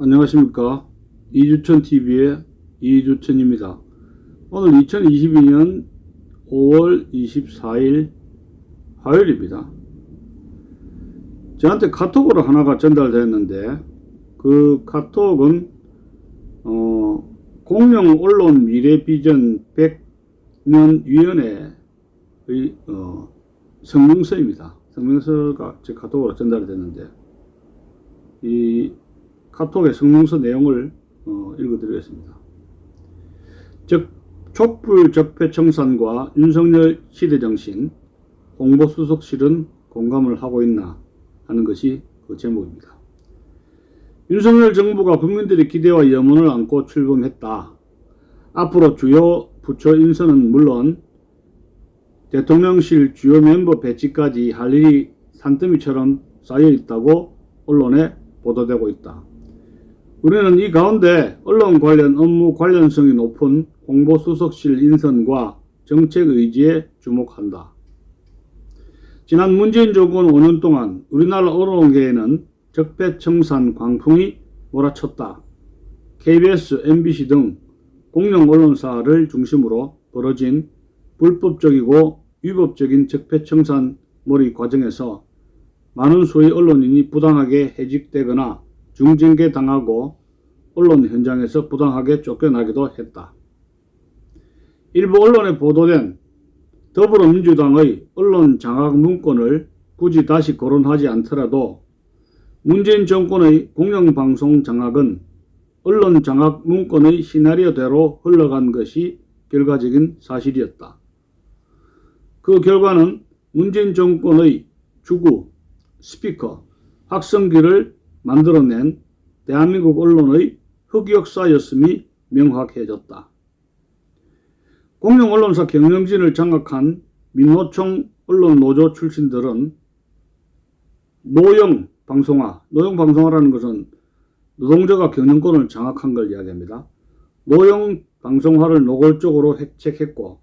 안녕하십니까. 이주천TV의 이주천입니다. 오늘 2022년 5월 24일 화요일입니다. 저한테 카톡으로 하나가 전달됐는데 그 카톡은 공영 언론 미래 비전 100년 위원회의 성명서입니다. 성명서가 제 카톡으로 전달됐는데 이 카톡의 성명서 내용을 읽어드리겠습니다. 즉 촛불 적폐 청산과 윤석열 시대정신 홍보수석실은 공감을 하고 있나 하는 것이 그 제목입니다. 윤석열 정부가 국민들의 기대와 염원을 안고 출범했다. 앞으로 주요 부처 인선은 물론 대통령실 주요 멤버 배치까지 할 일이 산더미처럼 쌓여 있다고 언론에 보도되고 있다. 우리는 이 가운데 언론 관련 업무 관련성이 높은 홍보수석실 인선과 정책 의지에 주목한다. 지난 문재인 정권 5년 동안 우리나라 언론계에는 적폐청산 광풍이 몰아쳤다. KBS, MBC 등 공영 언론사를 중심으로 벌어진 불법적이고 위법적인 적폐청산 몰이 과정에서 많은 수의 언론인이 부당하게 해직되거나 중징계 당하고 언론 현장에서 부당하게 쫓겨나기도 했다. 일부 언론에 보도된 더불어민주당의 언론 장악 문건을 굳이 다시 거론하지 않더라도 문재인 정권의 공영방송 장악은 언론 장악 문건의 시나리오대로 흘러간 것이 결과적인 사실이었다. 그 결과는 문재인 정권의 주구, 스피커, 확성기를 만들어낸 대한민국 언론의 흑역사였음이 명확해졌다. 공영 언론사 경영진을 장악한 민노총 언론노조 출신들은 노영 방송화라는 것은 노동자가 경영권을 장악한 걸 이야기합니다. 노영 방송화를 노골적으로 획책했고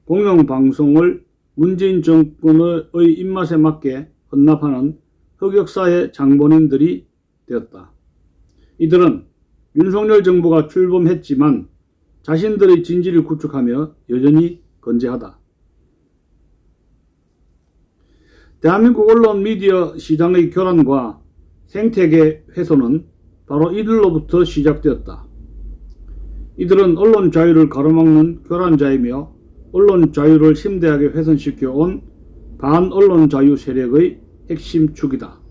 공영 방송을 문재인 정권의 입맛에 맞게 헌납하는 흑역사의 장본인들이 되었다. 이들은 윤석열 정부가 출범했지만 자신들의 진지를 구축하며 여전히 건재하다. 대한민국 언론 미디어 시장의 교란과 생태계 훼손은 바로 이들로부터 시작되었다. 이들은 언론 자유를 가로막는 교란자이며 언론 자유를 심대하게 훼손시켜 온 반언론 자유 세력의 핵심 축이다.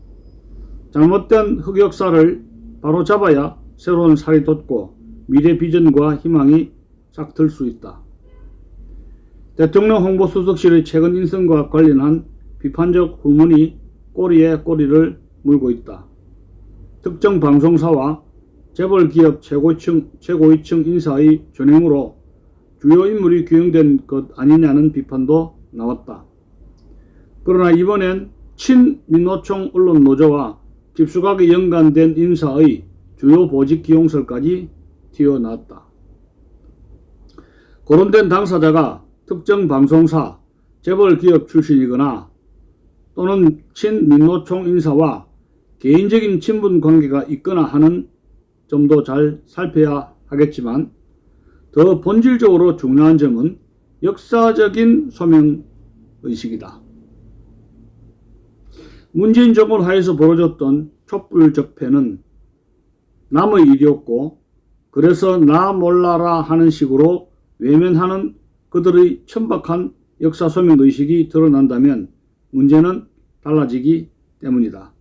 잘못된 흑역사를 바로잡아야 새로운 살이 돋고 미래 비전과 희망이 싹틀 수 있다. 대통령 홍보수석실의 최근 인선과 관련한 비판적 후문이 꼬리에 꼬리를 물고 있다. 특정 방송사와 재벌기업 최고위층 인사의 전횡으로 주요 인물이 규형된 것 아니냐는 비판도 나왔다. 그러나 이번엔 친민노총 언론노조와 집수각에 연관된 인사의 주요 보직 기용설까지 튀어나왔다. 거론된 당사자가 특정 방송사, 재벌기업 출신이거나 또는 친민노총 인사와 개인적인 친분 관계가 있거나 하는 점도 잘 살펴야 하겠지만 더 본질적으로 중요한 점은 역사적인 소명의식이다. 문재인 정권 하에서 벌어졌던 촛불 적폐는 남의 일이었고 그래서 나 몰라라 하는 식으로 외면하는 그들의 천박한 역사 소명의식이 드러난다면 문제는 달라지기 때문이다.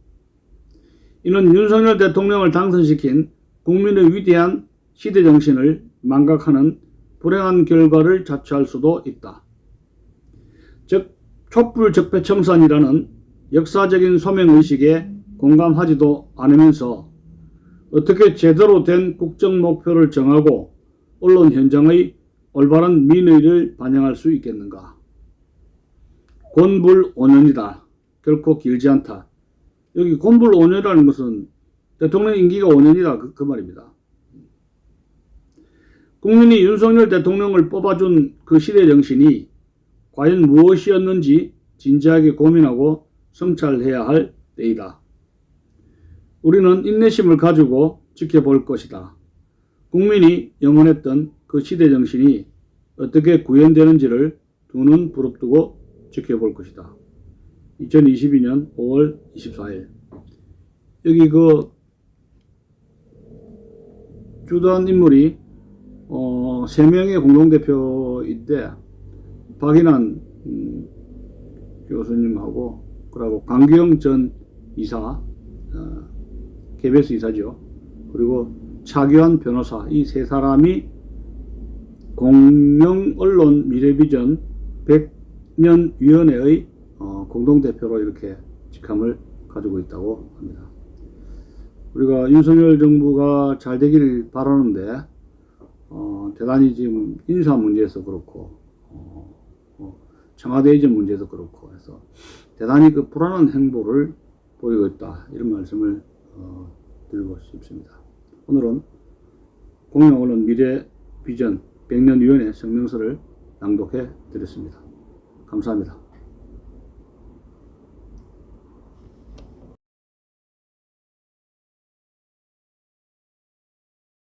이는 윤석열 대통령을 당선시킨 국민의 위대한 시대정신을 망각하는 불행한 결과를 자초할 수도 있다. 즉 촛불 적폐 청산이라는 역사적인 소명의식에 공감하지도 않으면서 어떻게 제대로 된 국정 목표를 정하고 언론 현장의 올바른 민의를 반영할 수 있겠는가. 곤불 5년이다. 결코 길지 않다. 여기 곤불 5년이라는 것은 대통령 임기가 5년이다 그 말입니다. 국민이 윤석열 대통령을 뽑아준 그 시대 정신이 과연 무엇이었는지 진지하게 고민하고 성찰해야 할 때이다. 우리는 인내심을 가지고 지켜볼 것이다. 국민이 염원했던 그 시대 정신이 어떻게 구현되는지를 두 눈 부릅뜨고 지켜볼 것이다. 2022년 5월 24일. 여기 그 주도한 인물이 3명의 공동대표인데 박인환 교수님하고 그리고 강규영 전 이사, KBS 이사죠. 그리고 차기환 변호사, 이 세 사람이 공영언론 미래비전 100년위원회의 공동대표로 이렇게 직함을 가지고 있다고 합니다. 우리가 윤석열 정부가 잘 되기를 바라는데 대단히 지금 인사 문제에서 그렇고 청와대 이전 문제에서 그렇고 해서 대단히 그 불안한 행보를 보이고 있다, 이런 말씀을 드리고 싶습니다. 오늘은 공영언론 미래비전 100년위원회 성명서를 낭독해 드렸습니다. 감사합니다.